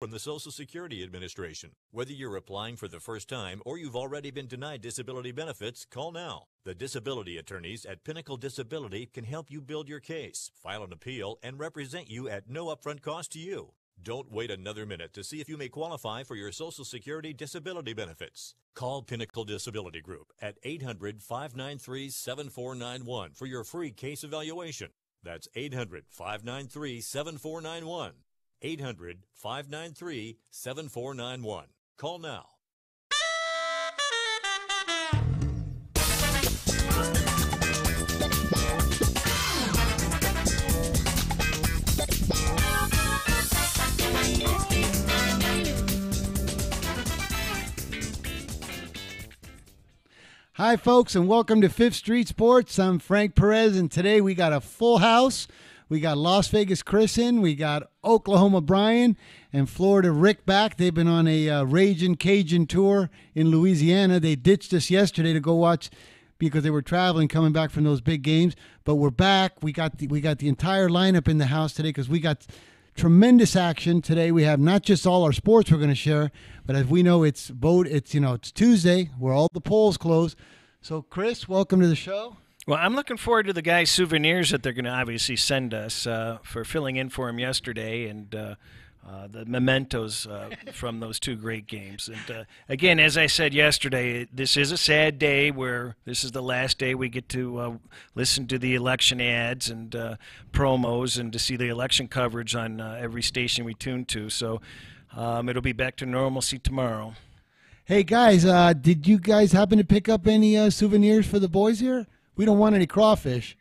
from the Social Security Administration. Whether you're applying for the first time or you've already been denied disability benefits, call now. The disability attorneys at Pinnacle Disability can help you build your case, file an appeal, and represent you at no upfront cost to you. Don't wait another minute to see if you may qualify for your Social Security disability benefits. Call Pinnacle Disability Group at 800-593-7491 for your free case evaluation. That's 800-593-7491. 800-593-7491. Call now. Hi, folks, and welcome to Fifth Street Sports. I'm Frank Perez, and today we got a full house. We got Las Vegas Chris in, we got Oklahoma Brian, and Florida Rick back. They've been on a Ragin' Cajun tour in Louisiana. They ditched us yesterday to go watch because they were traveling, coming back from those big games. But we're back. We got the entire lineup in the house today because we got tremendous action today. We have not just all our sports we're going to share, but as we know, it's Tuesday where all the polls close. So, Chris, welcome to the show. Well, I'm looking forward to the guys' souvenirs that they're going to obviously send us for filling in for him yesterday, and the mementos from those two great games. And again, as I said yesterday, this is a sad day where this is the last day we get to listen to the election ads and promos and to see the election coverage on every station we tune to. So it'll be back to normalcy tomorrow. Hey, guys, did you guys happen to pick up any souvenirs for the boys here? We don't want any crawfish.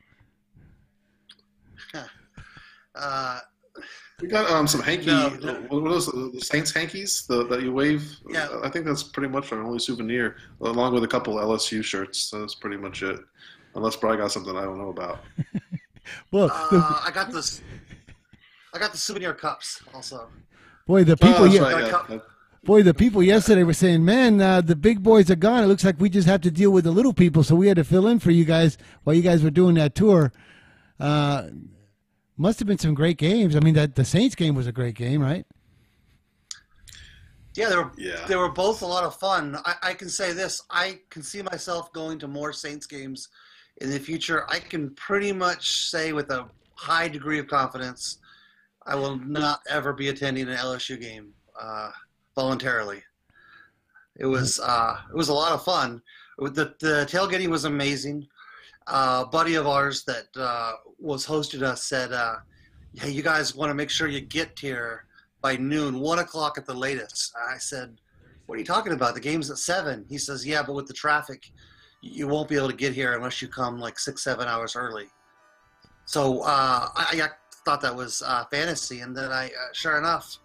We got some hanky. What are those? The Saints hankies that you wave. Yeah, I think that's pretty much our only souvenir, along with a couple LSU shirts. So that's pretty much it. Unless Brian got something I don't know about. Well, I got this. I got the souvenir cups also. Boy, the people. Right, the people yesterday were saying, "Man, the big boys are gone. It looks like we just have to deal with the little people." So we had to fill in for you guys while you guys were doing that tour. Must have been some great games. I mean, the Saints game was a great game, right? Yeah, they were both a lot of fun. I can say this: I can see myself going to more Saints games in the future. I can pretty much say with a high degree of confidence, I will not ever be attending an LSU game voluntarily. It was a lot of fun. The tailgating was amazing. A buddy of ours that was hosted us said, "Hey, you guys want to make sure you get here by noon, 1 o'clock at the latest." I said, "What are you talking about? The game's at 7." He says, "Yeah, but with the traffic, you won't be able to get here unless you come like 6-7 hours early." So I thought that was fantasy, and then sure enough,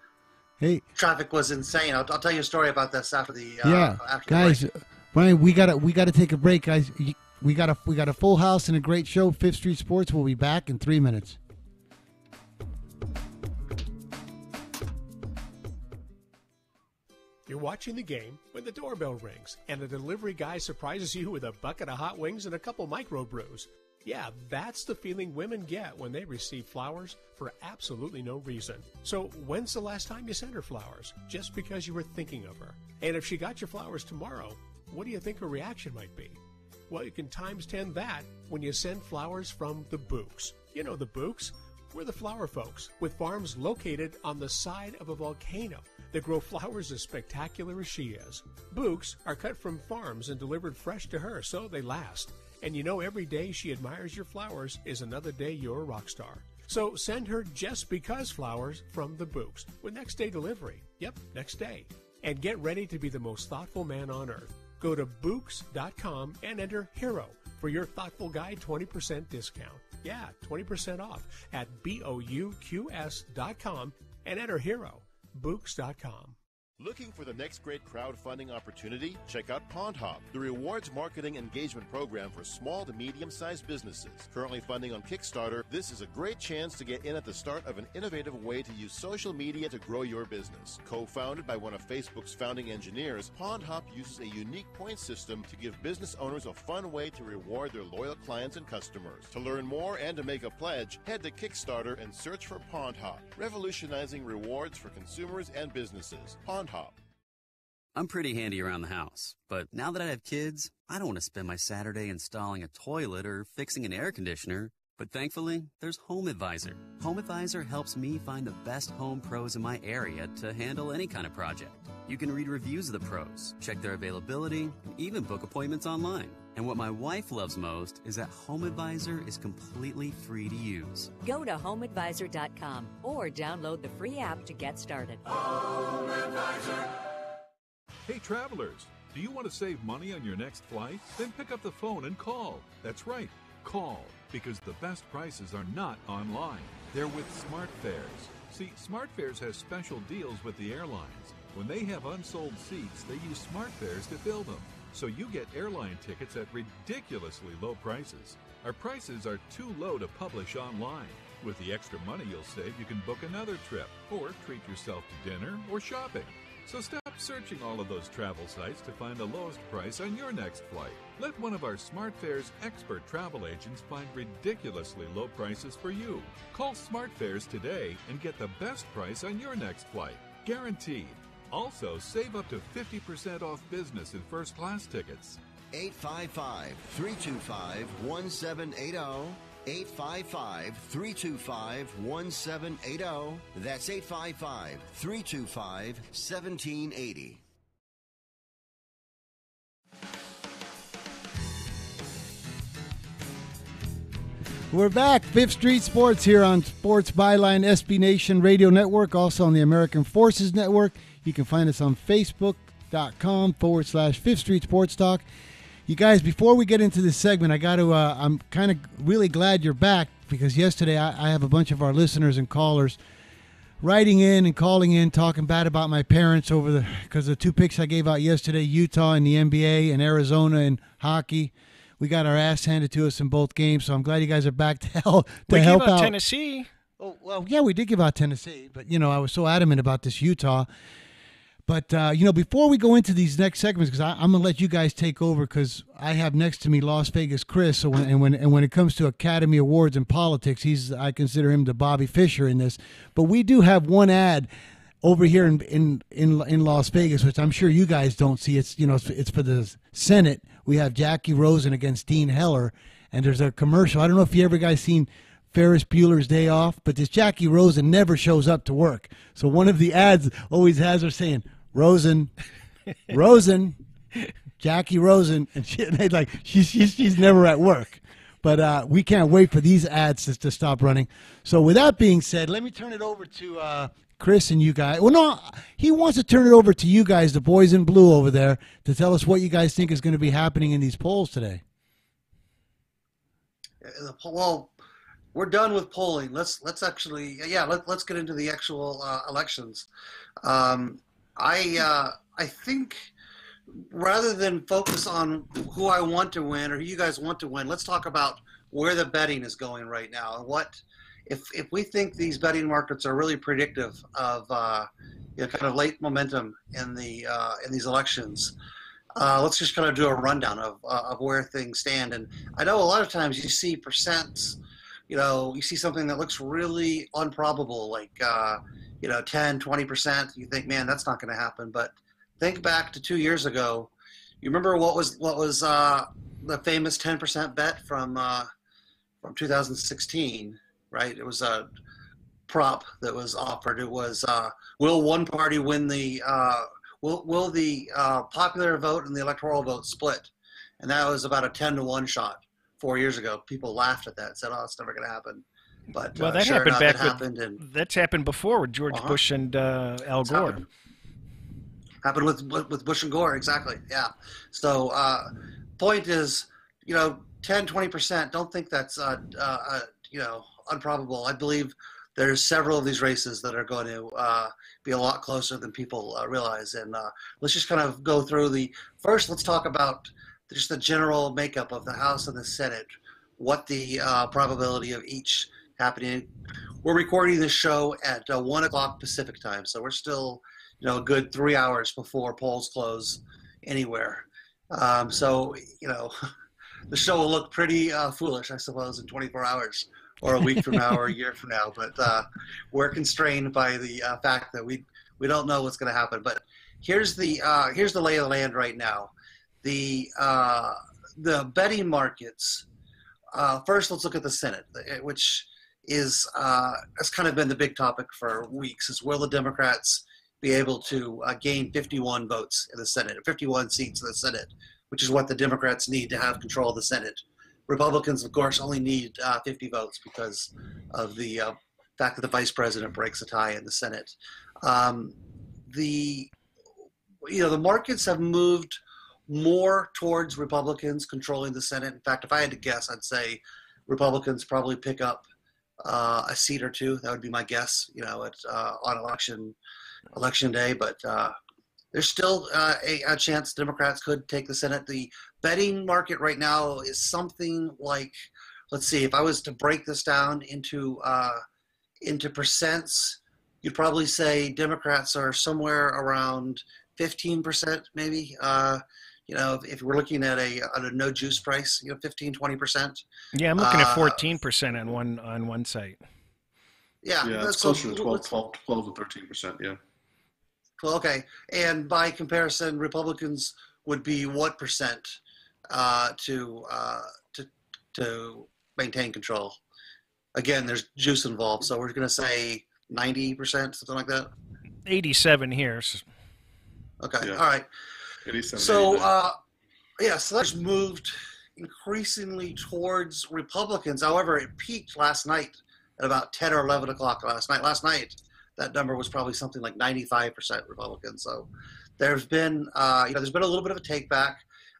traffic was insane. I'll tell you a story about this after the after guys. the break. Brian, we gotta take a break, guys. We got a full house and a great show. Fifth Street Sports. We'll be back in 3 minutes. You're watching the game when the doorbell rings and a delivery guy surprises you with a bucket of hot wings and a couple microbrews. Yeah, that's the feeling women get when they receive flowers for absolutely no reason. So when's the last time you sent her flowers? Just because you were thinking of her. And if she got your flowers tomorrow, what do you think her reaction might be? Well, you can times 10 that when you send flowers from the Books. You know the Books? We're the flower folks with farms located on the side of a volcano that grow flowers as spectacular as she is. Books are cut from farms and delivered fresh to her so they last. And you know every day she admires your flowers is another day you're a rock star. So send her just because flowers from the Books with next day delivery. Yep, next day. And get ready to be the most thoughtful man on earth. Go to Books.com and enter HERO for your Thoughtful Guy 20% discount. Yeah, 20% off at BOUQS.com and enter HERO. Books.com. Looking for the next great crowdfunding opportunity? Check out PondHop, the rewards marketing engagement program for small to medium-sized businesses. Currently funding on Kickstarter, this is a great chance to get in at the start of an innovative way to use social media to grow your business. Co-founded by one of Facebook's founding engineers, PondHop uses a unique point system to give business owners a fun way to reward their loyal clients and customers. To learn more and to make a pledge, head to Kickstarter and search for PondHop, revolutionizing rewards for consumers and businesses. PondHop. I'm pretty handy around the house, but now that I have kids, I don't want to spend my Saturday installing a toilet or fixing an air conditioner. But thankfully, there's HomeAdvisor. HomeAdvisor helps me find the best home pros in my area to handle any kind of project. You can read reviews of the pros, check their availability, and even book appointments online. And what my wife loves most is that HomeAdvisor is completely free to use. Go to HomeAdvisor.com or download the free app to get started. HomeAdvisor. Hey travelers, do you want to save money on your next flight? Then pick up the phone and call. That's right, call, because the best prices are not online. They're with SmartFares. See, SmartFares has special deals with the airlines. When they have unsold seats, they use SmartFares to fill them. So you get airline tickets at ridiculously low prices. Our prices are too low to publish online. With the extra money you'll save, you can book another trip or treat yourself to dinner or shopping. So stop searching all of those travel sites to find the lowest price on your next flight. Let one of our SmartFares expert travel agents find ridiculously low prices for you. Call SmartFares today and get the best price on your next flight. Guaranteed. Also, save up to 50% off business and first class tickets. 855-325-1780. 855-325-1780. That's 855-325-1780. We're back. Fifth Street Sports here on Sports Byline SB Nation Radio Network, also on the American Forces Network. You can find us on Facebook.com/Fifth Street Sports Talk. You guys, before we get into this segment, I got to. I'm kind of really glad you're back because yesterday I have a bunch of our listeners and callers writing in and calling in, talking bad about my parents because the two picks I gave out yesterday, Utah in the NBA and Arizona in hockey. We got our ass handed to us in both games, so I'm glad you guys are back to help out. Tennessee. Oh well, yeah, we did give out Tennessee, but I was so adamant about this Utah. But, before we go into these next segments, because I'm going to let you guys take over because I have next to me Las Vegas Chris. So when it comes to Academy Awards and politics, I consider him the Bobby Fischer in this. But we do have one ad over here in Las Vegas, which I'm sure you guys don't see. It's for the Senate. We have Jackie Rosen against Dean Heller, and there's a commercial. I don't know if you ever guys seen Ferris Bueller's Day Off, but this Jackie Rosen never shows up to work. So one of the ads always has her saying, Rosen, Jackie Rosen, and she's never at work. But we can't wait for these ads to stop running. So with that being said, let me turn it over to Chris and you guys. Well, no, he wants to turn it over to you guys, the boys in blue over there, to tell us what you guys think is going to be happening in these polls today. Well, we're done with polling. Let's get into the actual elections. I think rather than focus on who I want to win or who you guys want to win, let's talk about where the betting is going right now and what if we think these betting markets are really predictive of kind of late momentum in these elections. Let's just kind of do a rundown of where things stand. And I know a lot of times you see percents. You see something that looks really improbable, like 10, 20%. You think, man, that's not going to happen. But think back to 2 years ago. You remember what was the famous 10% bet from 2016, right? It was a prop that was offered. It was will one party win the will the popular vote and the electoral vote split? And that was about a 10-to-1 shot 4 years ago. People laughed at that and said, "Oh, it's never going to happen." But well, that sure happened enough, that's happened before with George Bush and Al Gore. Happened with Bush and Gore, exactly. Yeah. So, point is, 10, 20%. Don't think that's improbable. I believe there's several of these races that are going to be a lot closer than people realize. And let's just kind of go through first, let's talk about just the general makeup of the House and the Senate, what the probability of each happening. We're recording this show at 1 o'clock Pacific time, so we're still, a good 3 hours before polls close anywhere. So, the show will look pretty foolish, I suppose, in 24 hours or a week from now or a year from now. But we're constrained by the fact that we don't know what's going to happen. But here's the lay of the land right now. The betting markets. First, let's look at the Senate, which has kind of been the big topic for weeks. Is will the Democrats be able to gain 51 votes in the Senate, 51 seats in the Senate, which is what the Democrats need to have control of the Senate. Republicans, of course, only need 50 votes because of the fact that the vice president breaks a tie in the Senate. The markets have moved more towards Republicans controlling the Senate. In fact, if I had to guess, I'd say Republicans probably pick up a seat or two. That would be my guess, on election day. But there's still a chance Democrats could take the Senate. The betting market right now is something like, let's see, if I was to break this down into percents, you'd probably say Democrats are somewhere around 15%, maybe. If we're looking at a no juice price, 15, 20%. Yeah, I'm looking at 14% on one site. Yeah, it's closer to 12 to 13%. Yeah. Well, okay, and by comparison, Republicans would be what percent to maintain control? Again, there's juice involved, so we're going to say 90%, something like that. 87 here. Okay, yeah. All right. 87. So, so that's moved increasingly towards Republicans. However, it peaked last night at about 10 or 11 o'clock last night. Last night, that number was probably something like 95% Republican. So there's been, there's been a little bit of a take back.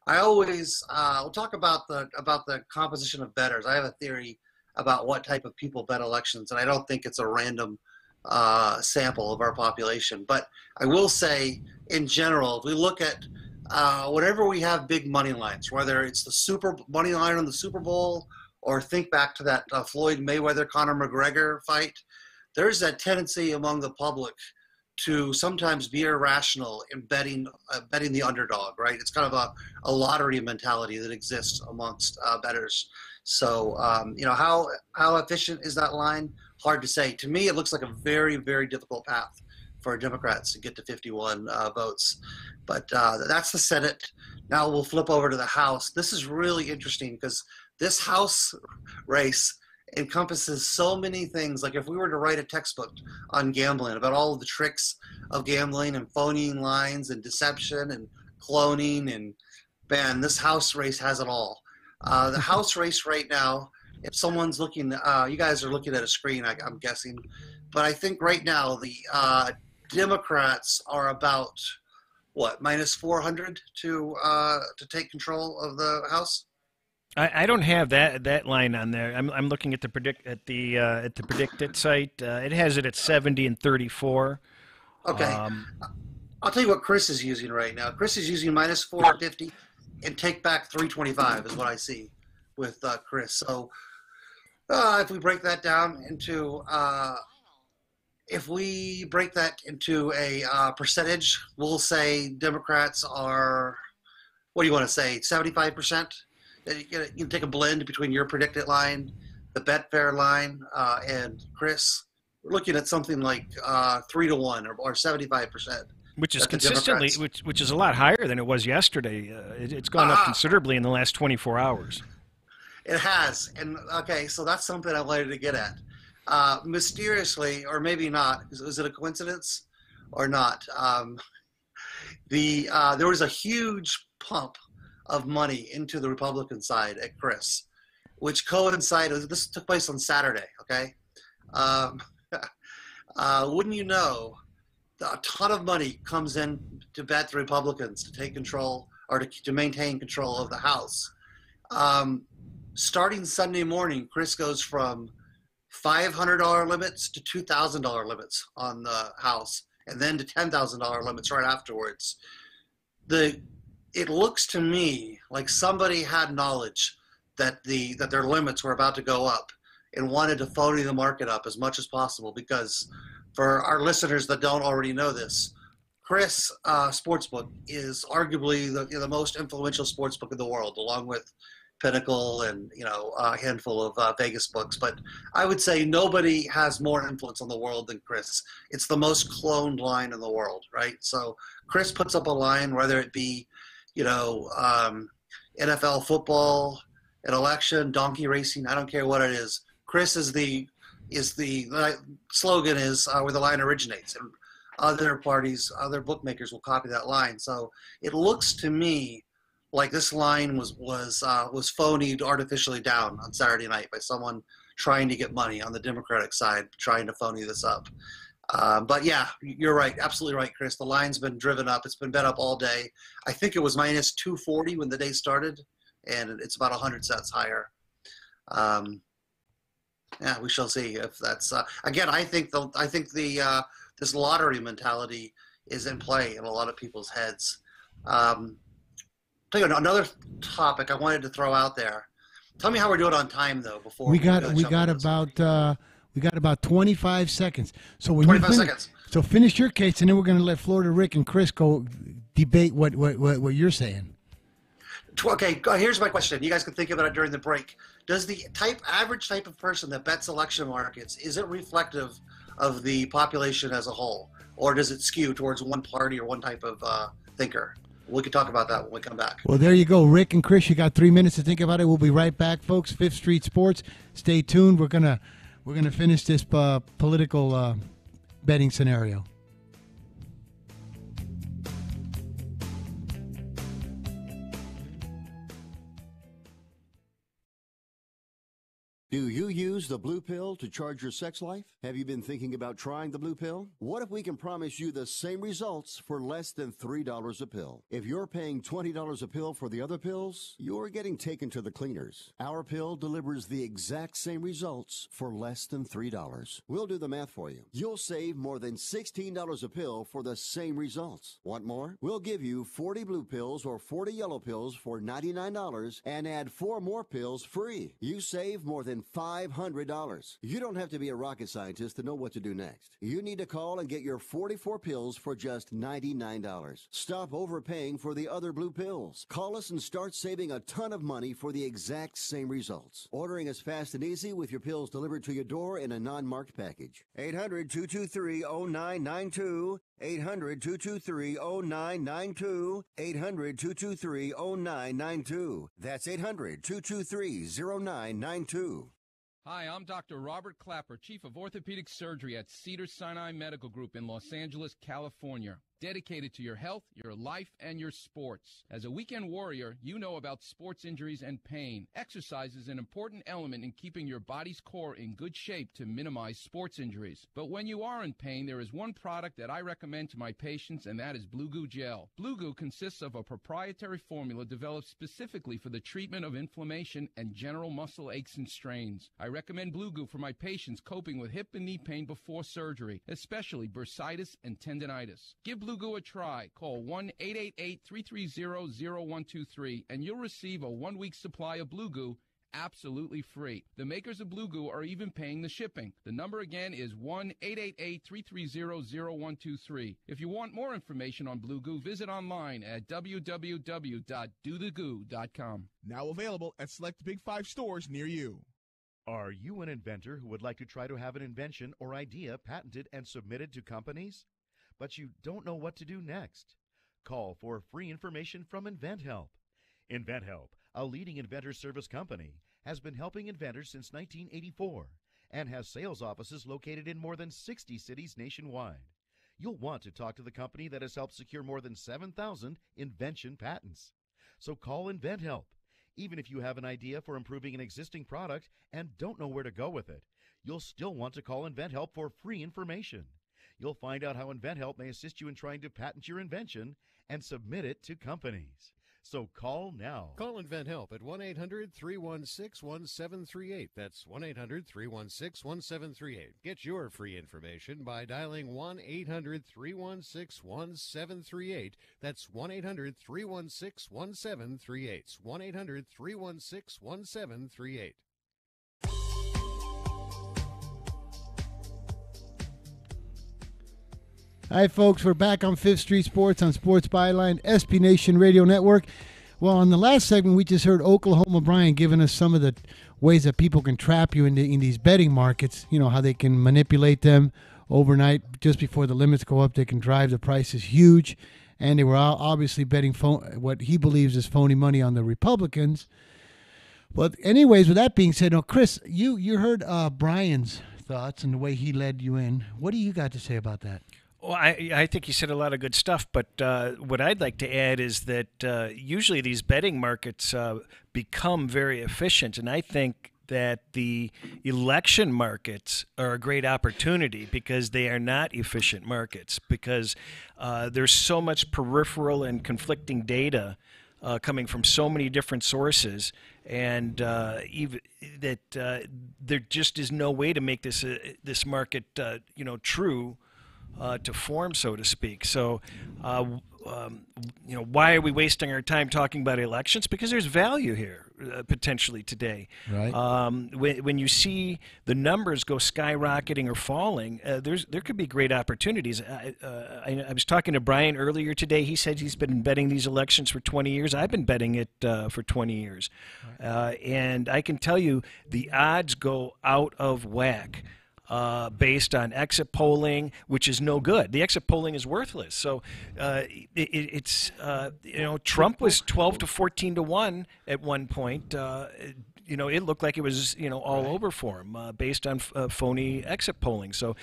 I always we'll talk about the composition of bettors. I have a theory about what type of people bet elections, and I don't think it's a random sample of our population. But I will say, in general, if we look at whenever we have big money lines, whether it's the super money line on the Super Bowl or think back to that Floyd Mayweather-Conor McGregor fight, there's that tendency among the public to sometimes be irrational in betting the underdog, right? It's kind of a lottery mentality that exists amongst bettors. So, how efficient is that line? Hard to say. To me, it looks like a very, very difficult path for Democrats to get to 51 votes. But that's the Senate. Now we'll flip over to the House. This is really interesting because this House race encompasses so many things. Like if we were to write a textbook on gambling about all of the tricks of gambling and phoning lines and deception and cloning, and man, this House race has it all. The House race right now, if someone's looking, you guys are looking at a screen, I'm guessing, but I think right now the Democrats are about minus 400 to take control of the House. I don't have that line on there. I'm looking at the predicted site. It has it at 70 and 34. Okay. I'll tell you what Chris is using right now. Chris is using minus 450 and take back 325 is what I see with Chris. So if we break that down into a percentage, we'll say Democrats are, what do you want to say, 75%? You can take a blend between your predicted line, the Betfair line, and Chris. We're looking at something like 3-1 or 75%. Which is consistently, which is a lot higher than it was yesterday. It's gone up considerably in the last 24 hours. It has, and okay, so that's something I wanted to get at. Mysteriously, or maybe not, is it a coincidence or not? There was a huge pump of money into the Republican side at Chris, which coincided. This took place on Saturday. Okay, wouldn't you know? A ton of money comes in to bet the Republicans to take control or to maintain control of the House. Starting Sunday morning, Chris goes from $500 limits to $2,000 limits on the house, and then to $10,000 limits right afterwards. It looks to me like somebody had knowledge that their limits were about to go up and wanted to phony the market up as much as possible, because for our listeners that don't already know this, Chris Sportsbook is arguably the most influential sportsbook in the world, along with Pinnacle and a handful of Vegas books. But I would say nobody has more influence on the world than Chris. It's the most cloned line in the world, right? So Chris puts up a line, whether it be NFL football, an election, donkey racing, I don't care what it is. Chris is the slogan is where the line originates, and other parties, other bookmakers will copy that line. So it looks to me like this line was phonied artificially down on Saturday night by someone trying to get money on the Democratic side, trying to phony this up. But yeah, you're right, absolutely right, Chris. The line's been driven up. It's been bet up all day. I think it was minus 240 when the day started, and it's about 100 cents higher. Yeah, we shall see if that's again. I think this lottery mentality is in play in a lot of people's heads. Tell you another topic I wanted to throw out there. Tell me how we're doing on time though. Before we got about 25 seconds. So when 25 seconds. So finish your case, and then we're going to let Florida Rick and Chris go debate what you're saying. Okay, here's my question. You guys can think about it during the break. Does the average type of person that bets election markets, is it reflective of the population as a whole, or does it skew towards one party or one type of thinker? We can talk about that when we come back. Well, there you go. Rick and Chris, you got 3 minutes to think about it. We'll be right back, folks. Fifth Street Sports. Stay tuned. We're gonna finish this political betting scenario. Do you use the blue pill to charge your sex life? Have you been thinking about trying the blue pill? What if we can promise you the same results for less than $3 a pill? If you're paying $20 a pill for the other pills, you're getting taken to the cleaners. Our pill delivers the exact same results for less than $3. We'll do the math for you. You'll save more than $16 a pill for the same results. Want more? We'll give you 40 blue pills or 40 yellow pills for $99 and add 4 more pills free. You save more than $500. You don't have to be a rocket scientist to know what to do next. You need to call and get your 44 pills for just $99. Stop overpaying for the other blue pills. Call us and start saving a ton of money for the exact same results. Ordering is fast and easy with your pills delivered to your door in a non-marked package. 800-223-0992. 800-223-0992. 800-223-0992. That's 800-223-0992. Hi, I'm Dr. Robert Clapper, Chief of Orthopedic Surgery at Cedars-Sinai Medical Group in Los Angeles, California. Dedicated to your health, your life, and your sports. As a weekend warrior, you know about sports injuries and pain. Exercise is an important element in keeping your body's core in good shape to minimize sports injuries. But when you are in pain, there is one product that I recommend to my patients, and that is Blue Goo Gel. Blue Goo consists of a proprietary formula developed specifically for the treatment of inflammation and general muscle aches and strains. I recommend Blue Goo for my patients coping with hip and knee pain before surgery, especially bursitis and tendinitis. Give Blue Goo a try. Call 1-888-330-0123 and you'll receive a 1-week supply of Blue Goo absolutely free. The makers of Blue Goo are even paying the shipping. The number again is 1-888-330-0123. If you want more information on Blue Goo, visit online at www.dothegoo.com. Now available at select Big 5 stores near you. Are you an inventor who would like to try to have an invention or idea patented and submitted to companies, but you don't know what to do next? Call for free information from InventHelp. InventHelp, a leading inventor service company, has been helping inventors since 1984 and has sales offices located in more than 60 cities nationwide. You'll want to talk to the company that has helped secure more than 7,000 invention patents. So call InventHelp. Even if you have an idea for improving an existing product and don't know where to go with it, you'll still want to call InventHelp for free information. You'll find out how InventHelp may assist you in trying to patent your invention and submit it to companies. So call now. Call Invent Help at 1-800-316-1738. That's 1-800-316-1738. Get your free information by dialing 1-800-316-1738. That's 1-800-316-1738. 1-800-316-1738. Hi, folks. We're back on 5th Street Sports on Sports Byline, SB Nation Radio Network. Well, on the last segment, we just heard Oklahoma Brian giving us some of the ways that people can trap you in these betting markets, you know, how they can manipulate them overnight. Just before the limits go up, they can drive the prices huge. And they were obviously betting what he believes is phony money on the Republicans. But anyways, with that being said, now, Chris, you heard Brian's thoughts and the way he led you in. What do you got to say about that? Well, I think he said a lot of good stuff, but what I'd like to add is that usually these betting markets become very efficient, and I think that the election markets are a great opportunity because they are not efficient markets, because there's so much peripheral and conflicting data coming from so many different sources, and even that there just is no way to make this market true. To form, so to speak. So, why are we wasting our time talking about elections? Because there's value here potentially today. Right. When you see the numbers go skyrocketing or falling, there could be great opportunities. I was talking to Brian earlier today. He said he's been betting these elections for 20 years. I've been betting it for 20 years. Right. And I can tell you the odds go out of whack. Based on exit polling, which is no good. The exit polling is worthless. So Trump was 12 to 14 to 1 at one point. It looked like it was all over for him based on phony exit polling. So,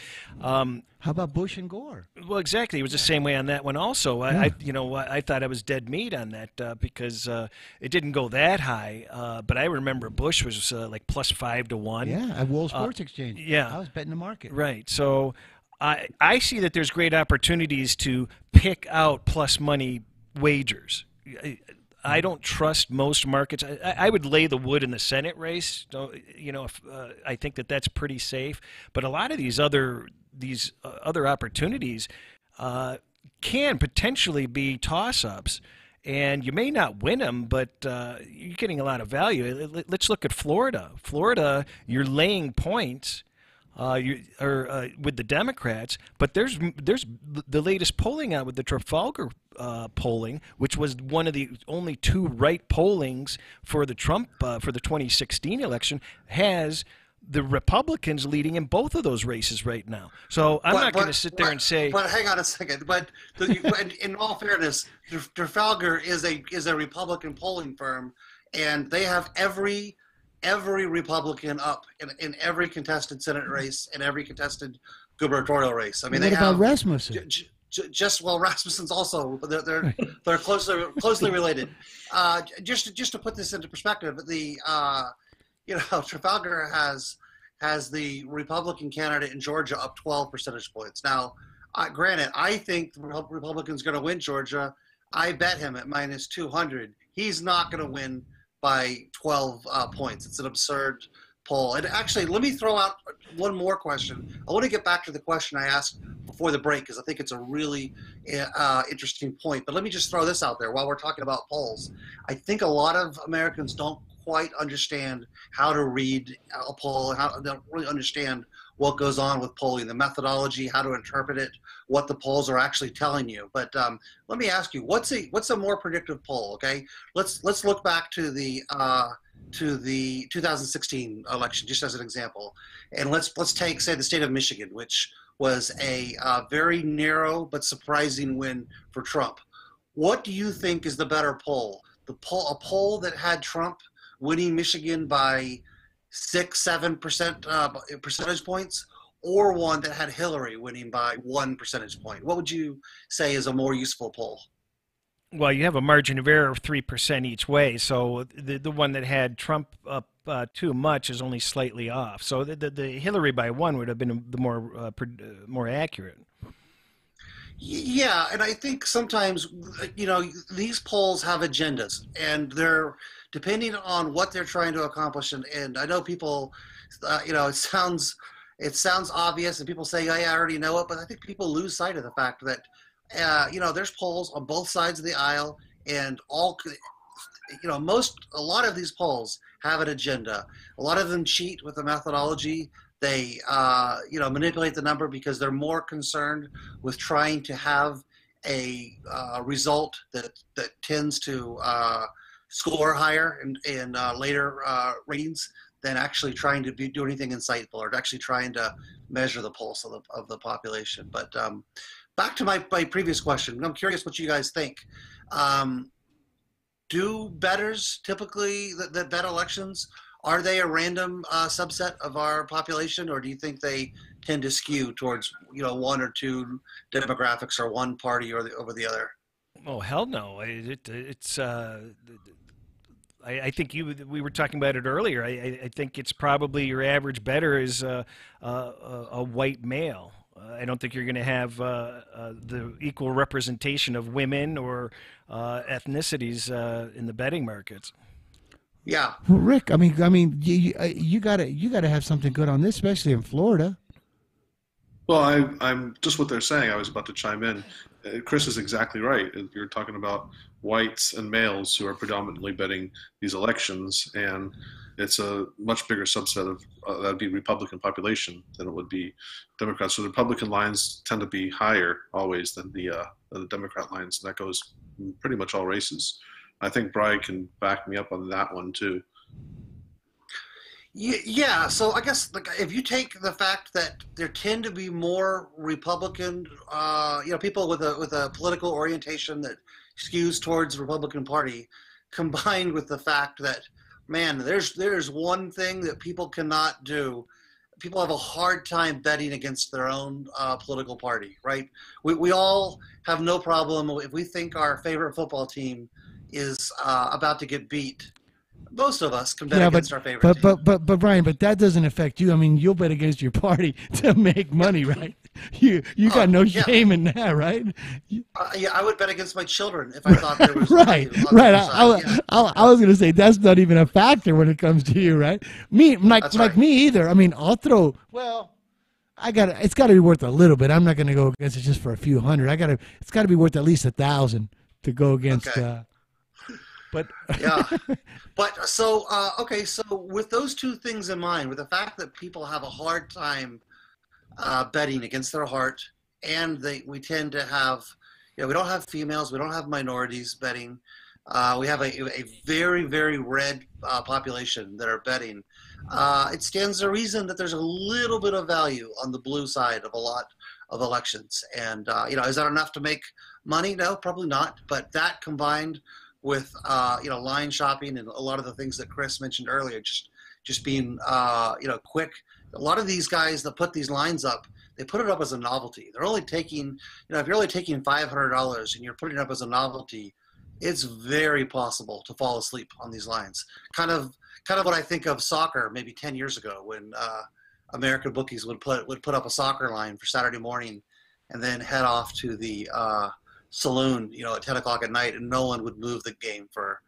how about Bush and Gore? Well, exactly. It was the same way on that one also. I thought I was dead meat on that because it didn't go that high. But I remember Bush was like plus 5 to 1. Yeah, at World Sports Exchange. Yeah, I was betting the market. Right. So I see that there's great opportunities to pick out plus money wagers. I don't trust most markets. I would lay the wood in the Senate race. I think that's pretty safe. But a lot of these other opportunities can potentially be toss-ups, and you may not win them, but you're getting a lot of value. Let's look at Florida. Florida, you're laying points. With the Democrats, but there's the latest polling out with the Trafalgar polling, which was one of the only two right pollings for the Trump for the 2016 election, has the Republicans leading in both of those races right now. So I'm not going to sit there and say. But hang on a second. But in all fairness, Trafalgar is a Republican polling firm, and they have every Republican up in every contested Senate race and every contested gubernatorial race. I mean, what about Rasmussen? Rasmussen's also they're closely related. Just to put this into perspective, Trafalgar has the Republican candidate in Georgia up 12 percentage points. Now, granted, I think the Republican's going to win Georgia. I bet him at minus 200. He's not going to win by 12 points. It's an absurd poll. And actually, let me throw out one more question. I want to get back to the question I asked before the break because I think it's a really interesting point. But let me just throw this out there while we're talking about polls. I think a lot of Americans don't quite understand how to read a poll, they don't really understand what goes on with polling, the methodology, how to interpret it, what the polls are actually telling you. But let me ask you, what's a more predictive poll? Okay, let's look back to the 2016 election, just as an example, and let's take, say, the state of Michigan, which was a very narrow but surprising win for Trump. What do you think is the better poll? A poll that had Trump winning Michigan by 6-7% percentage points, or one that had Hillary winning by 1 percentage point? What would you say is a more useful poll? Well, you have a margin of error of 3% each way, so the one that had Trump up too much is only slightly off. So the Hillary by 1 would have been the more accurate. Yeah, and I think sometimes, these polls have agendas, and they're depending on what they're trying to accomplish. And I know people, it sounds obvious, and people say, yeah, I already know it, but I think people lose sight of the fact that, there's polls on both sides of the aisle, and a lot of these polls have an agenda. A lot of them cheat with the methodology. They, manipulate the number because they're more concerned with trying to have a result that tends to score higher in later ratings than actually trying to do anything insightful or actually trying to measure the pulse of the population. But back to my previous question, I'm curious what you guys think. Do bettors typically that bet elections, are they a random subset of our population, or do you think they tend to skew towards one or two demographics or one party over the other? Oh, hell no! I think we were talking about it earlier. I think it's probably your average bettor is a white male. I don't think you're going to have the equal representation of women or ethnicities in the betting markets. Yeah. Well, Rick, I mean, you gotta have something good on this, especially in Florida. Well, I'm just what they're saying. I was about to chime in. Chris is exactly right. You're talking about whites and males who are predominantly betting these elections, and it's a much bigger subset of that would be Republican population than it would be Democrats. So the Republican lines tend to be higher always than the Democrat lines, and that goes pretty much all races. I think Brian can back me up on that one too. Yeah, so I guess if you take the fact that there tend to be more Republican, people with a political orientation that skews towards the Republican Party, combined with the fact that, man, there's one thing that people cannot do. People have a hard time betting against their own political party, right? We all have no problem if we think our favorite football team is about to get beat. Most of us can bet against our favorite team. But Brian, but that doesn't affect you. I mean, you'll bet against your party to make money, right? You got no shame in that, right? Yeah, I would bet against my children if I thought there was right. I was going to say that's not even a factor when it comes to you, right? Me, like me either. I mean, I'll throw. Well, it's got to be worth a little bit. I'm not going to go against it just for a few hundred. It's got to be worth at least 1,000 to go against. Okay. But yeah, but so with those two things in mind, with the fact that people have a hard time betting against their heart, and we tend to have, we don't have females, we don't have minorities betting. We have a very, very red population that are betting. It stands to reason that there's a little bit of value on the blue side of a lot of elections. And, is that enough to make money? No, probably not. But that combined with, line shopping and a lot of the things that Chris mentioned earlier, just being, quick. A lot of these guys that put these lines up, they put it up as a novelty. They're only taking, if you're only taking $500 and you're putting it up as a novelty, it's very possible to fall asleep on these lines. Kind of what I think of soccer maybe 10 years ago when American bookies would put up a soccer line for Saturday morning and then head off to the saloon, at 10 o'clock at night, and no one would move the game for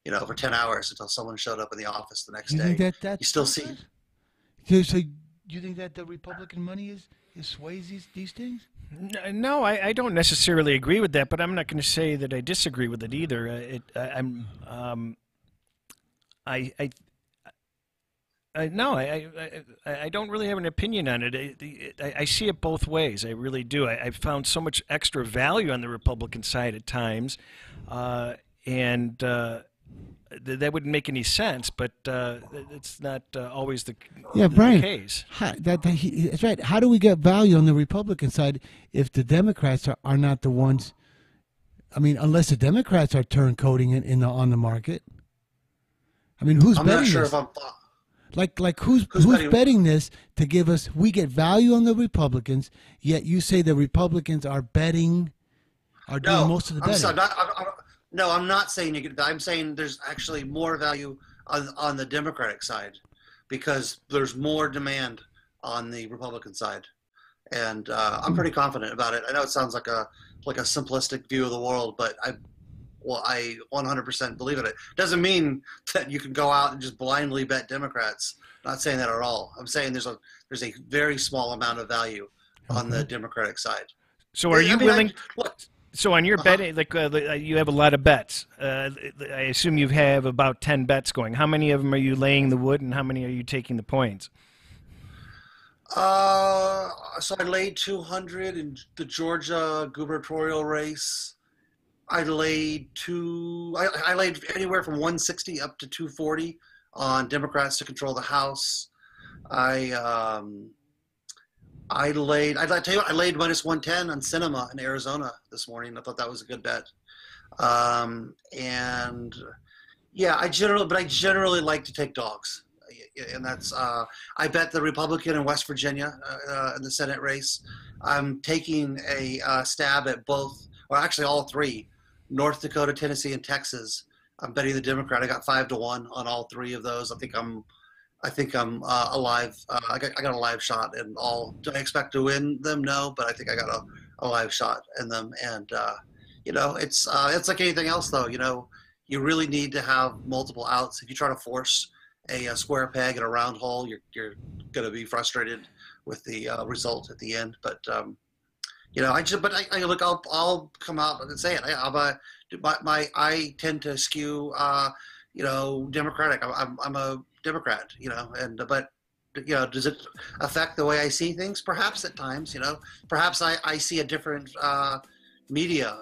10 hours until someone showed up in the office the next day. You still see. So you think that the Republican money sways these things? No, I don't necessarily agree with that, but I'm not going to say that I disagree with it either. I don't really have an opinion on it. I see it both ways. I really do. I've found so much extra value on the Republican side at times, and that wouldn't make any sense. But it's not always the Brian, case. That's right. How do we get value on the Republican side if the Democrats are not the ones? I mean, unless the Democrats are turncoating on the market. I mean, who's I'm betting not sure this? if I'm. Like who's betting this to give us? We get value on the Republicans, yet you say the Republicans are doing most of the betting. I'm not saying you get. I'm saying there's actually more value on the Democratic side because there's more demand on the Republican side, And I'm pretty confident about it. I know it sounds like a simplistic view of the world, but I 100% believe in it. Doesn't mean that you can go out and just blindly bet Democrats. Not saying that at all. I'm saying there's a very small amount of value on the Democratic side. So are you willing? So on your betting, you have a lot of bets. I assume you have about 10 bets going. How many of them are you laying the wood, and how many are you taking the points? So I laid 200 in the Georgia gubernatorial race. I laid anywhere from 160 up to 240 on Democrats to control the House. I laid minus 110 on Sinema in Arizona this morning. I thought that was a good bet. And yeah, I generally like to take dogs. And that's I bet the Republican in West Virginia in the Senate race. I'm taking a stab at both, or actually all three, North Dakota, Tennessee, and Texas. I'm betting the Democrat. I got 5-1 on all three of those. I think I'm alive. I got a live shot in all. Do I expect to win them? No, but I think I got a live shot in them. And it's like anything else, though. You really need to have multiple outs. If you try to force a square peg in a round hole, you're going to be frustrated with the result at the end. But I'll come out and say it. I tend to skew, Democratic. I'm a Democrat, but does it affect the way I see things? Perhaps at times, perhaps I see a different media,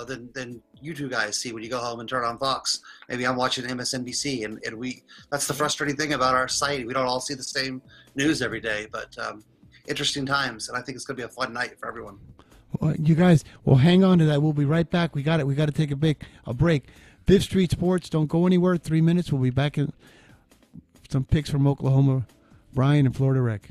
than you two guys see when you go home and turn on Fox. Maybe I'm watching MSNBC, and that's the frustrating thing about our site. We don't all see the same news every day, but interesting times, and I think it's going to be a fun night for everyone. Well, you guys, hang on to that. We'll be right back. We got to take a break. Fifth Street Sports, don't go anywhere. 3 minutes. We'll be back in some picks from Oklahoma, Brian, and Florida Rec.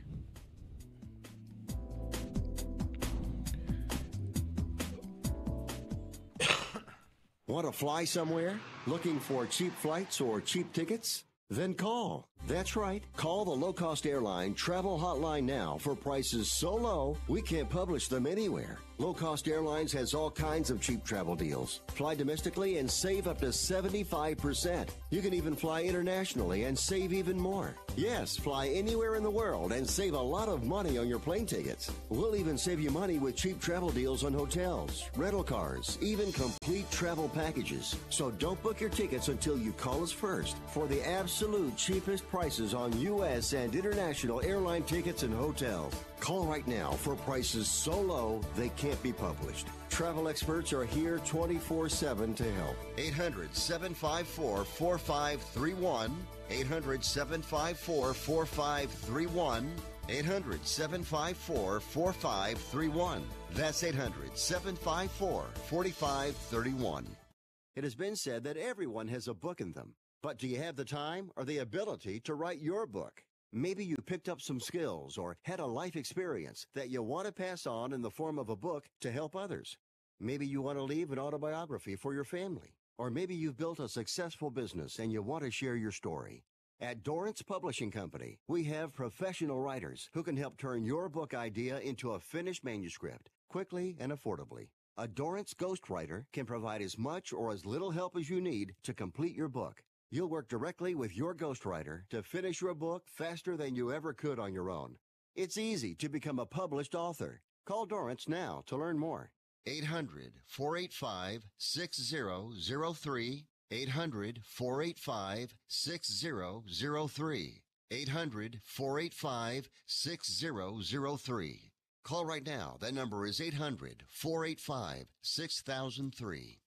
Want to fly somewhere? Looking for cheap flights or cheap tickets? Then call. That's right. Call the low-cost airline travel hotline now for prices so low we can't publish them anywhere. Low Cost Airlines has all kinds of cheap travel deals. Fly domestically and save up to 75%. You can even fly internationally and save even more. Yes, fly anywhere in the world and save a lot of money on your plane tickets. We'll even save you money with cheap travel deals on hotels, rental cars, even complete travel packages. So don't book your tickets until you call us first for the absolute cheapest prices on U.S. and international airline tickets and hotels. Call right now for prices so low they can't be published. Travel experts are here 24/7 to help. 800-754-4531. 800-754-4531. 800-754-4531. That's 800-754-4531. It has been said that everyone has a book in them. But do you have the time or the ability to write your book? Maybe you picked up some skills or had a life experience that you want to pass on in the form of a book to help others. Maybe you want to leave an autobiography for your family. Or maybe you've built a successful business and you want to share your story. At Dorrance Publishing Company, we have professional writers who can help turn your book idea into a finished manuscript quickly and affordably. A Dorrance ghostwriter can provide as much or as little help as you need to complete your book. You'll work directly with your ghostwriter to finish your book faster than you ever could on your own. It's easy to become a published author. Call Dorrance now to learn more. 800-485-6003. 800-485-6003. 800-485-6003. Call right now. That number is 800-485-6003.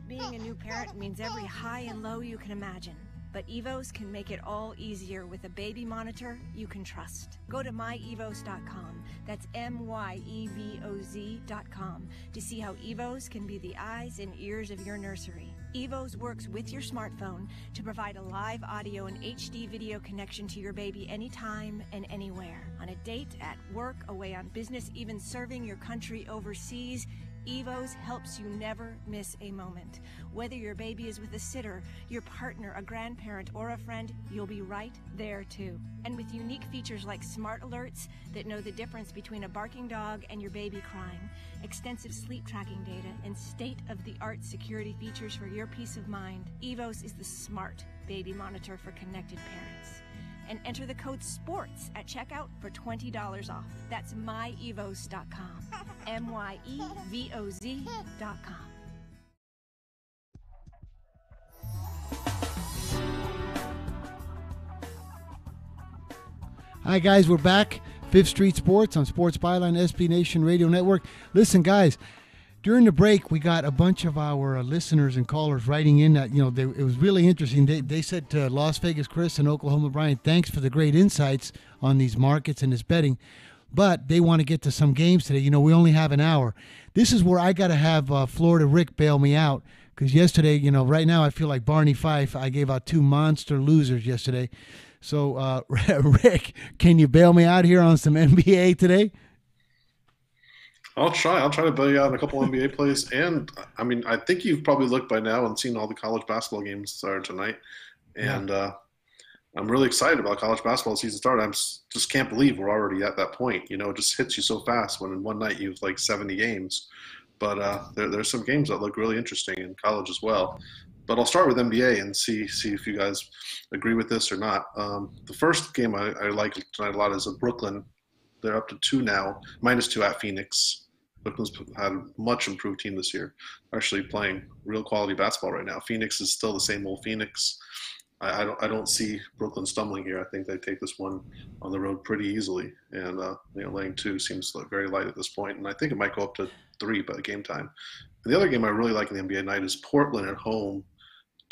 Being a new parent means every high and low you can imagine. But Evos can make it all easier with a baby monitor you can trust. Go to myevos.com. That's MYEVOZ.com to see how Evos can be the eyes and ears of your nursery. Evos works with your smartphone to provide a live audio and HD video connection to your baby anytime and anywhere. On a date, at work, away on business, even serving your country overseas, Evos helps you never miss a moment. Whether your baby is with a sitter, your partner, a grandparent, or a friend, you'll be right there too. And with unique features like smart alerts that know the difference between a barking dog and your baby crying, extensive sleep tracking data, and state-of-the-art security features for your peace of mind, Evos is the smart baby monitor for connected parents. And enter the code SPORTS at checkout for $20 off. That's myevos.com. MYEVOZ.com. Hi, guys. We're back. Fifth Street Sports on Sports Byline, SB Nation Radio Network. Listen, guys. During the break, we got a bunch of our listeners and callers writing in that, it was really interesting. They said to Las Vegas Chris and Oklahoma Brian, thanks for the great insights on these markets and this betting. But they want to get to some games today. We only have an hour. This is where I got to have Florida Rick bail me out. Because yesterday, right now I feel like Barney Fife. I gave out 2 monster losers yesterday. So, Rick, can you bail me out here on some NBA today? I'll try to bail you out in a couple NBA plays. And, I think you've probably looked by now and seen all the college basketball games that are tonight. And I'm really excited about college basketball season start. I just can't believe we're already at that point. It just hits you so fast when in one night you have like 70 games. But there's some games that look really interesting in college as well. But I'll start with NBA and see if you guys agree with this or not. The first game I like tonight a lot is Brooklyn. They're up to 2 now, -2 at Phoenix. Brooklyn's had a much improved team this year, actually playing real quality basketball right now. Phoenix is still the same old Phoenix. I don't see Brooklyn stumbling here. I think they take this one on the road pretty easily. And laying 2 seems like very light at this point. And I think it might go up to 3 by game time. And the other game I really like in the NBA night is Portland at home,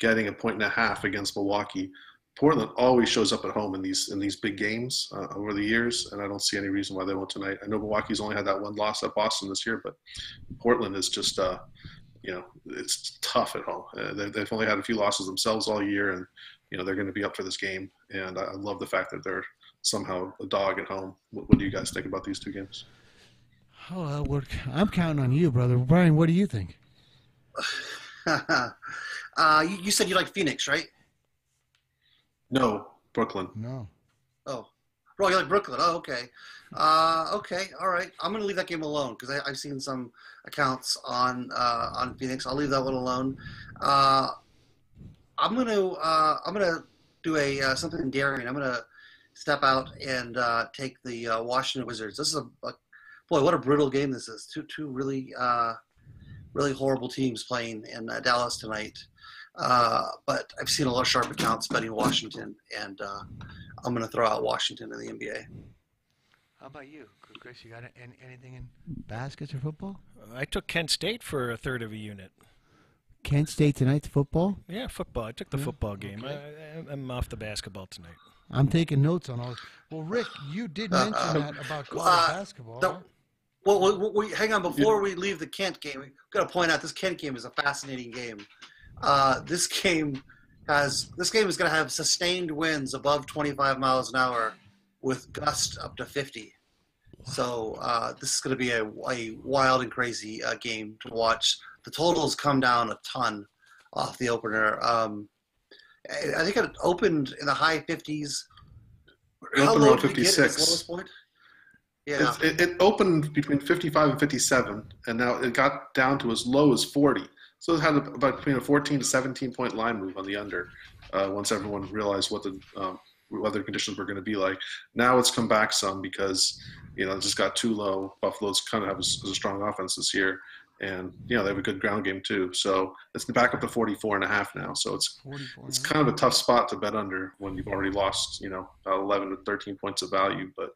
getting a 1.5 against Milwaukee. Portland always shows up at home in these big games over the years, and I don't see any reason why they won't tonight. I know Milwaukee's only had that 1 loss at Boston this year, but Portland is just, it's tough at home. They've only had a few losses themselves all year, and they're going to be up for this game. And I love the fact that they're somehow a dog at home. What do you guys think about these 2 games? Oh, I'm counting on you, brother. Brian, what do you think? You said you like Phoenix, right? No, Brooklyn. No. Oh, you like Brooklyn? Oh, okay. Okay, all right. I'm gonna leave that game alone because I've seen some accounts on Phoenix. I'll leave that one alone. I'm gonna do something daring. I'm gonna step out and take the Washington Wizards. This is boy, what a brutal game this is. Two really really horrible teams playing in Dallas tonight. But I've seen a lot of sharp accounts betting Washington, and I'm going to throw out Washington in the NBA. How about you, Chris? You got anything in baskets or football? I took Kent State for a third of a unit. Kent State tonight, football? Yeah, football. I took the football game. Okay. I'm off the basketball tonight. I'm taking notes on all. Well, Rick, you did mention that about college basketball. Right? Well, hang on. Before we leave the Kent game, we've got to point out this Kent game is a fascinating game. This game is going to have sustained winds above 25 miles an hour with gusts up to 50. So this is going to be a wild and crazy game to watch. The totals come down a ton off the opener. I think it opened in the high 50s. It opened around 56. Lowest point? Yeah. It opened between 55 and 57, and now it got down to as low as 40. So it had about between a 14 to 17 point line move on the under once everyone realized what the weather conditions were going to be like. Now it's come back some because, it just got too low. Buffalo's kind of have a strong offense this year. And, they have a good ground game too. So it's back up to 44.5 now. So it's kind of a tough spot to bet under when you've already lost, about 11 to 13 points of value. But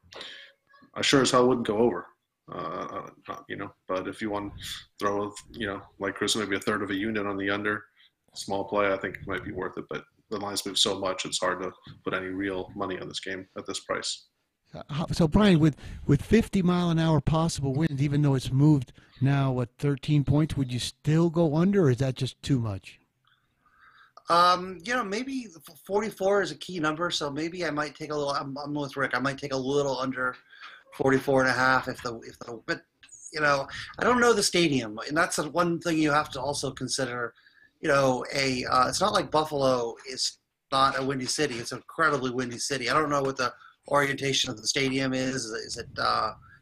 I sure as hell wouldn't go over. But if you want to throw, like Chris, maybe a third of a unit on the under, small play, I think it might be worth it. But the lines move so much, it's hard to put any real money on this game at this price. So Brian, with 50-mile-an-hour possible winds, even though it's moved now 13 points, would you still go under, or is that just too much? Maybe 44 is a key number, so maybe I might take a little. I'm with Rick. I might take a little under 44.5 but I don't know the stadium, and that's one thing you have to also consider. It's not like Buffalo is not a windy city. It's an incredibly windy city. I don't know what the orientation of the stadium is. Is it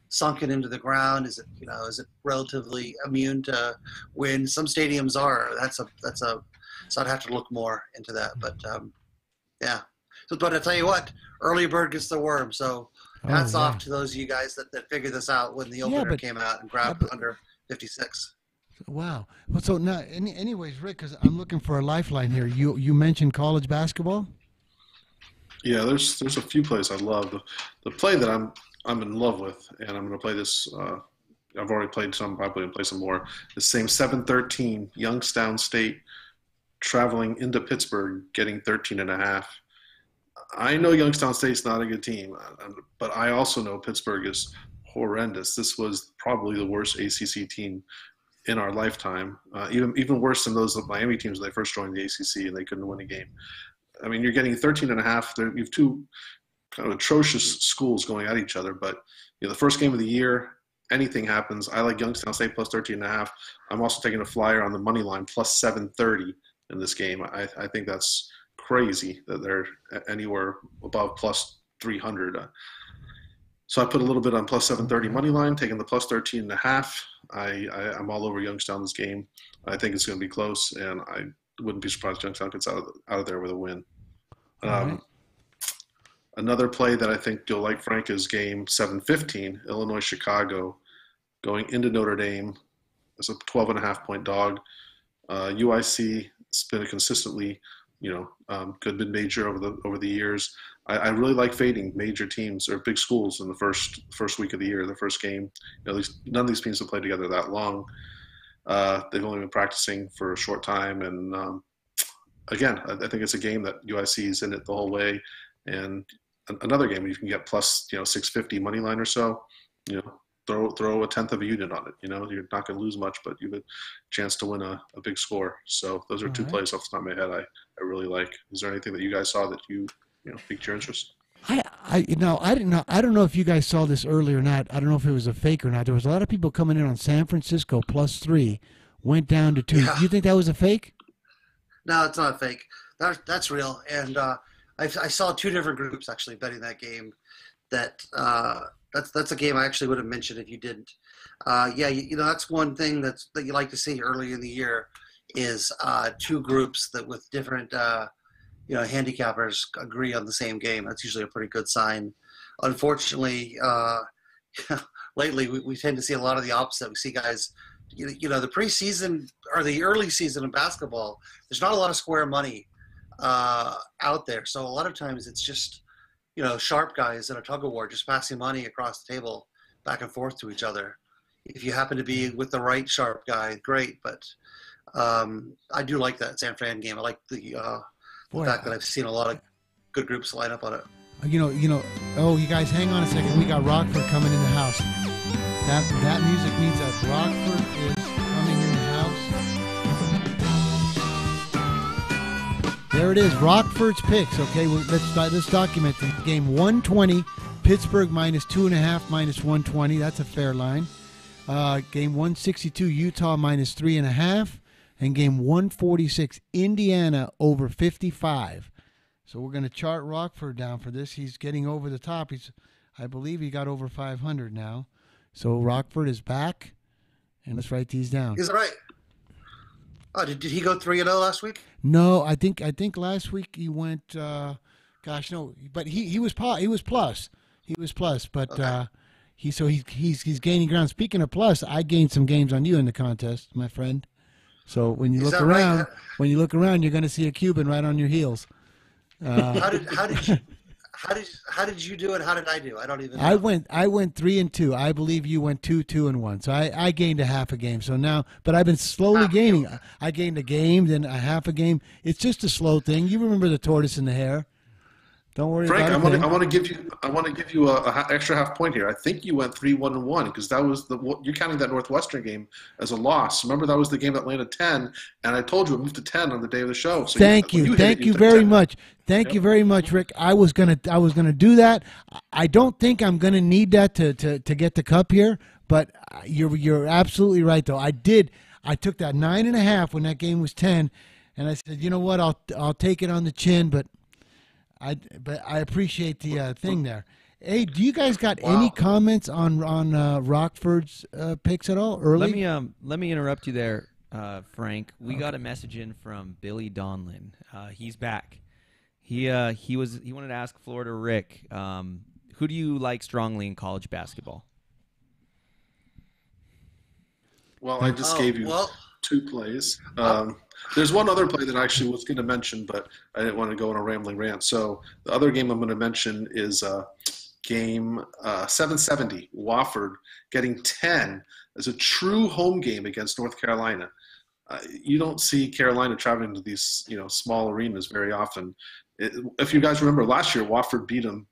sunken into the ground? Is it relatively immune to wind? Some stadiums are. So I'd have to look more into that. But yeah. But I tell you what, early bird gets the worm. So hats off to those of you guys that figured this out when the opener came out and grabbed under 56. Wow. Well, so now, anyways, Rick, because I'm looking for a lifeline here. You mentioned college basketball. Yeah, there's a few plays I love. The play that I'm in love with, and I'm going to play this. I've already played some. Probably going to play some more. The same 7-13 Youngstown State traveling into Pittsburgh, getting 13.5. I know Youngstown State's not a good team, but I also know Pittsburgh is horrendous. This was probably the worst ACC team in our lifetime, even worse than those of Miami teams when they first joined the ACC and they couldn't win a game. I mean, you're getting 13.5. You have two kind of atrocious schools going at each other, but the first game of the year, anything happens. I like Youngstown State plus 13.5. I'm also taking a flyer on the money line plus 730 in this game. I think that's crazy that they're anywhere above plus 300. So I put a little bit on plus 730 money line, taking the plus 13.5. I'm all over Youngstown this game. I think it's going to be close, and I wouldn't be surprised if Youngstown gets out of there with a win. Another play that I think you'll like, Frank, is game 7-15, Illinois-Chicago, going into Notre Dame as a 12.5-point dog. UIC has been a consistently, good mid-major over the years. I really like fading major teams or big schools in the first week of the year, the first game. At least none of these teams have played together that long. They've only been practicing for a short time, and again, I think it's a game that UIC is in it the whole way. And another game you can get plus 650 money line or so. Throw a tenth of a unit on it. You're not going to lose much, but you have a chance to win a big score. So those are two plays off the top of my head I really like. Is there anything that you guys saw that you piqued your interest? I didn't know. I don't know if you guys saw this earlier or not. I don't know if it was a fake or not. There was a lot of people coming in on San Francisco plus 3, went down to 2. Yeah. Do you think that was a fake? No, it's not fake. That's real. And I saw 2 different groups actually betting that game. That's a game I actually would have mentioned if you didn't. That's one thing that you like to see early in the year is 2 groups that with different handicappers agree on the same game. That's usually a pretty good sign. Unfortunately, lately we tend to see a lot of the opposite. We see guys, the preseason or the early season of basketball, there's not a lot of square money out there. So a lot of times it's just, sharp guys in a tug of war just passing money across the table back and forth to each other. If you happen to be with the right sharp guy, great. But I do like that San Fran game. I like the fact that I've seen a lot of good groups line up on it. You guys hang on a second. We got Rockford coming in the house. That music means that Rockford is coming in the house. There it is, Rockford's picks. Okay, let's document them. Game 120, Pittsburgh minus 2.5, minus 120. That's a fair line. Game 162, Utah minus 3.5. And game 146, Indiana over 55. So we're going to chart Rockford down for this. He's getting over the top. I believe he got over 500 now. So Rockford is back. And let's write these down. Is that right? Oh, did he go 3-0 last week? No, I think last week he went. No, but he was plus. He was plus, but okay. He's gaining ground. Speaking of plus, I gained some games on you in the contest, my friend. So when you look around, you're going to see a Cuban right on your heels. How did you do it? How did I do? I don't even know. I went 3-2. I believe you went 2-1. So I gained a half a game. So now, but I've been slowly gaining. I gained a game, then a half a game. It's just a slow thing. You remember the tortoise and the hare? Don't worry Frank, about it. I want to give you a extra half point here. I think you went 3-1-1 because that was you're counting that Northwestern game as a loss. Remember that was the game that landed 10, and I told you it moved to 10 on the day of the show. So Thank you very much. Thank you very much, Rick. I was gonna do that. I don't think I'm gonna need that to get the cup here, but you're absolutely right though. I took that 9.5 when that game was 10, and I said, you know what, I'll take it on the chin, but I appreciate the thing there. Hey, do you guys got any comments on Rockford's picks at all early? Let me interrupt you there, Frank. We got a message in from Billy Donlin. He's back. He wanted to ask Florida Rick, who do you like strongly in college basketball? Well, I just gave you 2 plays. There's one other play that I actually was going to mention, but I didn't want to go on a rambling rant. So the other game I'm going to mention is game 770, Wofford getting 10 as a true home game against North Carolina. You don't see Carolina traveling to these small arenas very often. If you guys remember last year, Wofford beat them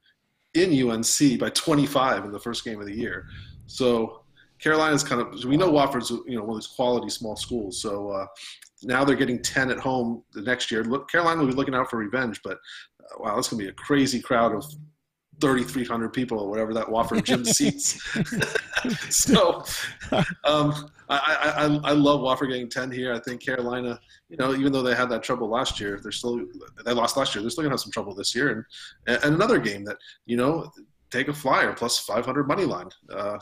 in UNC by 25 in the first game of the year. So Carolina's we know Wofford's one of these quality small schools. So now they're getting 10 at home the next year. Carolina will be looking out for revenge, but wow, that's going to be a crazy crowd of 3,300 people or whatever that Wofford gym seats. So I love Wofford getting 10 here. I think Carolina, even though they had that trouble last year, they lost last year. They're still going to have some trouble this year. And another game that, take a flyer plus 500 money line. I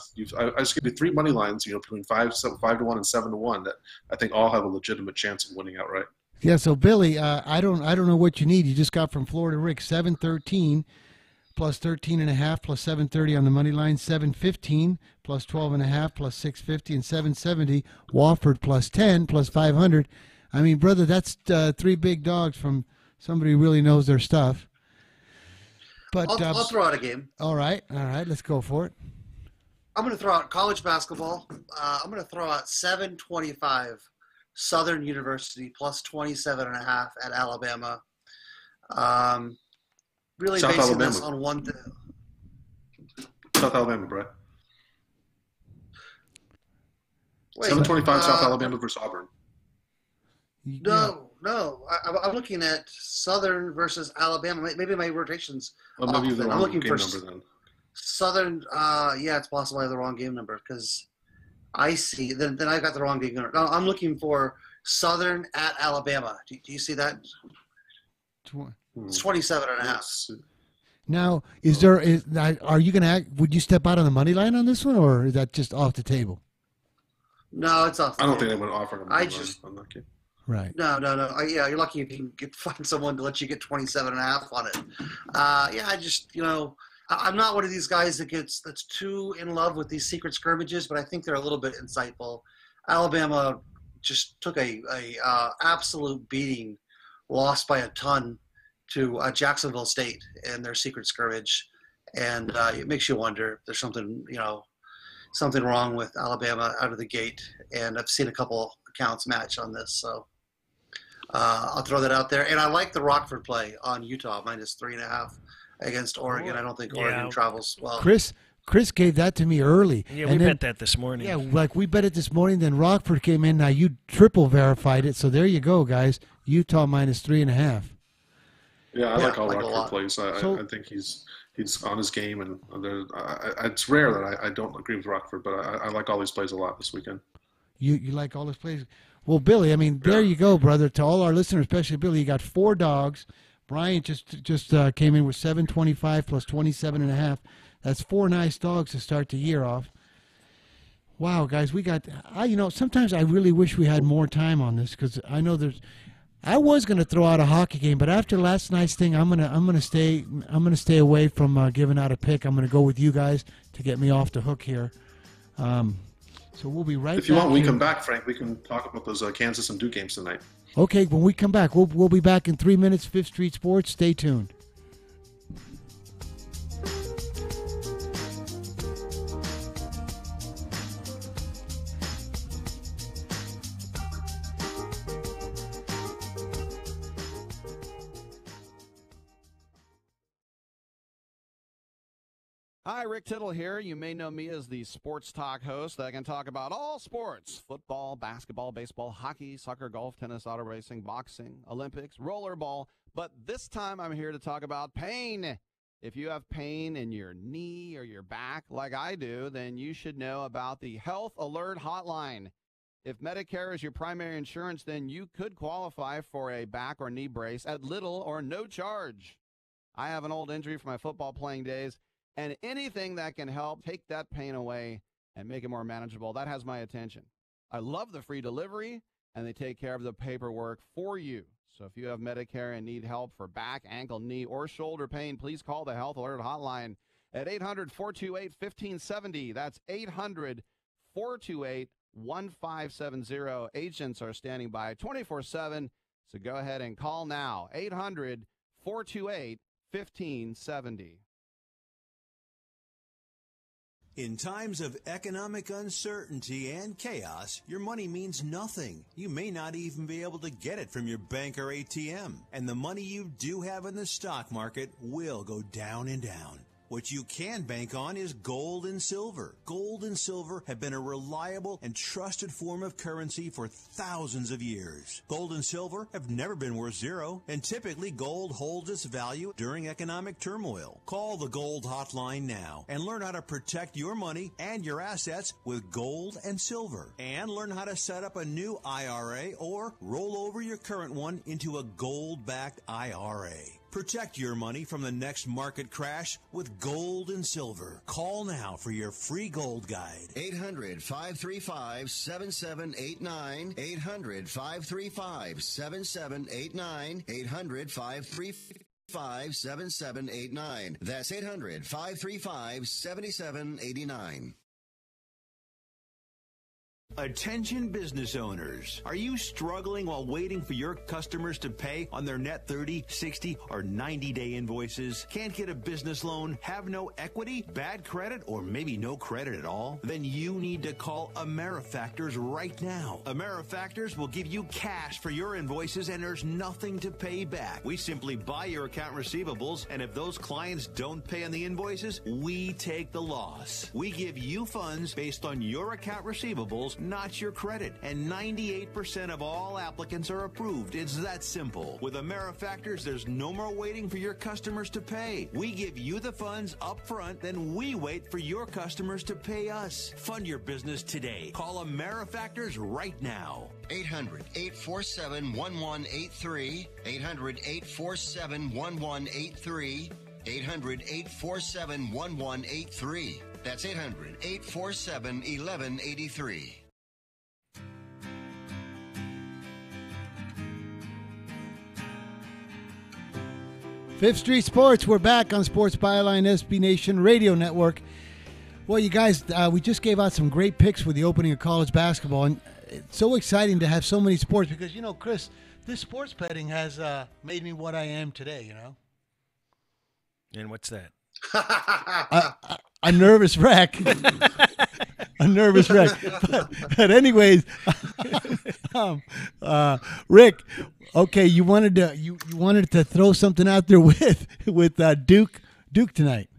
just give you 3 money lines, between 5 to 1 and 7 to 1 that I think all have a legitimate chance of winning outright. Yeah. So Billy, I don't know what you need. You just got from Florida Rick 713 plus 13.5 plus 730 on the money line, 715 plus 12.5 plus 650 and 770. Wofford plus 10 plus 500. I mean, brother, that's 3 big dogs from somebody who really knows their stuff. But I'll throw out a game. All right, let's go for it. I'm going to throw out college basketball. I'm going to throw out 725 Southern University plus 27.5 at Alabama. Really South basing Alabama. this on one thing. South Alabama, Brad. 725 South Alabama versus Auburn. No. I'm looking at Southern versus Alabama. Maybe my rotations. Well, maybe the wrong I'm looking game for number then. Southern. Yeah, it's possible I have the wrong game number because I see. Then I got the wrong game number. No, I'm looking for Southern at Alabama. Do you see that? It's 27.5. Now, are you going to would you step out on the money line on this one, or is that just off the table? No, it's off the table. I don't think they would offer them. I'm not kidding. Right. No. Yeah, you're lucky if you can find someone to let you get 27.5 on it. Yeah, I just, I'm not one of these guys that's too in love with these secret scrimmages, but I think they're a little bit insightful. Alabama just took a absolute beating, lost by a ton to Jacksonville State in their secret scrimmage, and it makes you wonder if there's something wrong with Alabama out of the gate. And I've seen a couple accounts match on this, so I'll throw that out there. And I like the Rockford play on Utah minus 3.5 against Oregon. I don't think Oregon travels well. Chris gave that to me early. Yeah, we bet that this morning. Yeah, like we bet it this morning. Then Rockford came in. Now you triple verified it. So there you go, guys. Utah minus 3.5. Yeah, I like all Rockford plays. I think he's on his game, and it's rare that I don't agree with Rockford, but I like all these plays a lot this weekend. You like all these plays? Well, Billy, I mean, there you go, brother. To all our listeners, especially Billy, you got 4 dogs. Brian just came in with 725 plus 27.5. That's 4 nice dogs to start the year off. Wow, guys, we got. Sometimes I really wish we had more time on this because I know there's. I was going to throw out a hockey game, but after last night's thing, I'm gonna stay away from giving out a pick. I'm gonna go with you guys to get me off the hook here. So we'll be right back. If you want, we come back, Frank. We can talk about those Kansas and Duke games tonight. Okay, when we come back, we'll be back in 3 minutes. 5th Street Sports. Stay tuned. Hi, Rick Tittle here. You may know me as the sports talk host that can talk about all sports: football, basketball, baseball, hockey, soccer, golf, tennis, auto racing, boxing, Olympics, rollerball. But this time I'm here to talk about pain. If you have pain in your knee or your back like I do, then you should know about the Health Alert Hotline. If Medicare is your primary insurance, then you could qualify for a back or knee brace at little or no charge. I have an old injury from my football playing days, and anything that can help take that pain away and make it more manageable, that has my attention. I love the free delivery, and they take care of the paperwork for you. So if you have Medicare and need help for back, ankle, knee, or shoulder pain, please call the Health Alert Hotline at 800-428-1570. That's 800-428-1570. Agents are standing by 24/7, so go ahead and call now. 800-428-1570. In times of economic uncertainty and chaos, your money means nothing. You may not even be able to get it from your bank or ATM. And the money you do have in the stock market will go down and down. What you can bank on is gold and silver. Gold and silver have been a reliable and trusted form of currency for thousands of years. Gold and silver have never been worth zero, and typically gold holds its value during economic turmoil. Call the Gold Hotline now and learn how to protect your money and your assets with gold and silver. And learn how to set up a new IRA or roll over your current one into a gold-backed IRA. Protect your money from the next market crash with gold and silver. Call now for your free gold guide. 800-535-7789. 800-535-7789. 800-535-7789. That's 800-535-7789. Attention business owners. Are you struggling while waiting for your customers to pay on their net 30, 60, or 90-day invoices? Can't get a business loan? Have no equity? Bad credit? Or maybe no credit at all? Then you need to call AmeriFactors right now. AmeriFactors will give you cash for your invoices and there's nothing to pay back. We simply buy your account receivables, and if those clients don't pay on the invoices, we take the loss. We give you funds based on your account receivables, not your credit. And 98% of all applicants are approved. It's that simple. With AmeriFactors, there's no more waiting for your customers to pay. We give you the funds up front, then we wait for your customers to pay us. Fund your business today. Call AmeriFactors right now. 800-847-1183. 800-847-1183. 800-847-1183. That's 800-847-1183. Fifth Street Sports, we're back on Sports Byline SB Nation Radio Network. Well, you guys, we just gave out some great picks for the opening of college basketball, and it's so exciting to have so many sports because, you know, Chris, this sports betting has made me what I am today, you know? And what's that? A nervous wreck. A nervous wreck. But anyways, Rick, okay, you wanted to throw something out there with Duke tonight.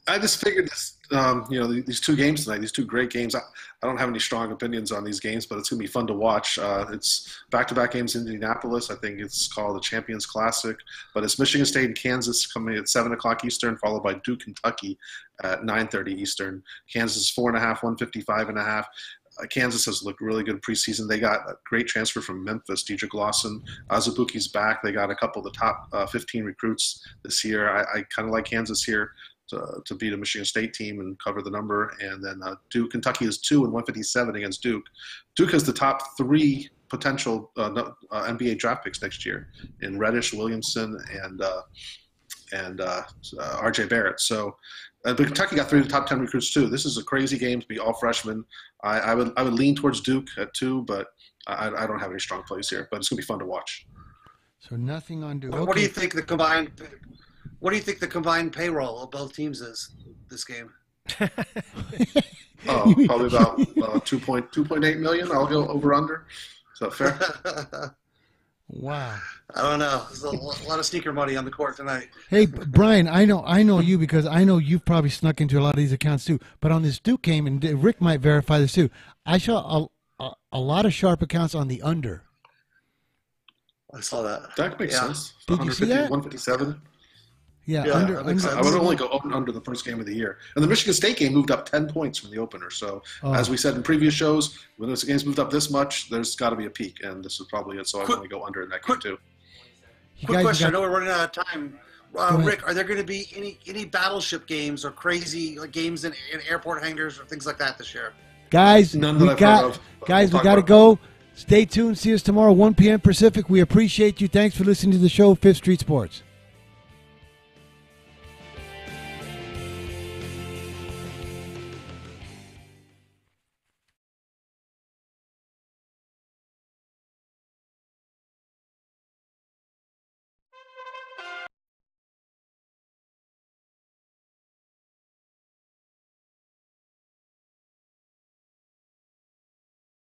I just figured this, these two games tonight, these two great games. I don't have any strong opinions on these games, but it's going to be fun to watch. It's back-to-back games in Indianapolis. I think it's called the Champions Classic, but it's Michigan State and Kansas coming at 7 o'clock Eastern, followed by Duke, Kentucky at 9:30 Eastern. Kansas is 4.5, 155.5. Kansas has looked really good preseason. They got a great transfer from Memphis, Dedrick Lawson. Azubuike's back. They got a couple of the top 15 recruits this year. I kind of like Kansas here to beat a Michigan State team and cover the number. And then Duke, Kentucky is 2 and 157 against Duke. Duke has the top 3 potential NBA draft picks next year in Reddish, Williamson, and R.J. Barrett. So, but Kentucky got 3 of the top 10 recruits too. This is a crazy game to be all freshmen. I would lean towards Duke at 2, but I don't have any strong plays here. But it's gonna be fun to watch. So nothing on Duke. What do you think the combined? What do you think the combined payroll of both teams is this game? Probably about 2.8 million. I'll go over under. Is that fair? Wow. I don't know. There's a lot of sneaker money on the court tonight. Hey, Brian, I know you because I know you've probably snuck into a lot of these accounts too. But on this Duke game, and Rick might verify this too, I saw a lot of sharp accounts on the under. I saw that. That makes sense. Did you see that? 157. Yeah, I would only go under the first game of the year. And the Michigan State game moved up 10 points from the opener. So, as we said in previous shows, when this game's moved up this much, there's got to be a peak. And this is probably it. So I only go under in that game, too. Quick question. I know we're running out of time. Rick, are there going to be any battleship games or crazy games in airport hangars or things like that this year? Guys, we got to go. Stay tuned. See us tomorrow, 1 p.m. Pacific. We appreciate you. Thanks for listening to the show, Fifth Street Sports.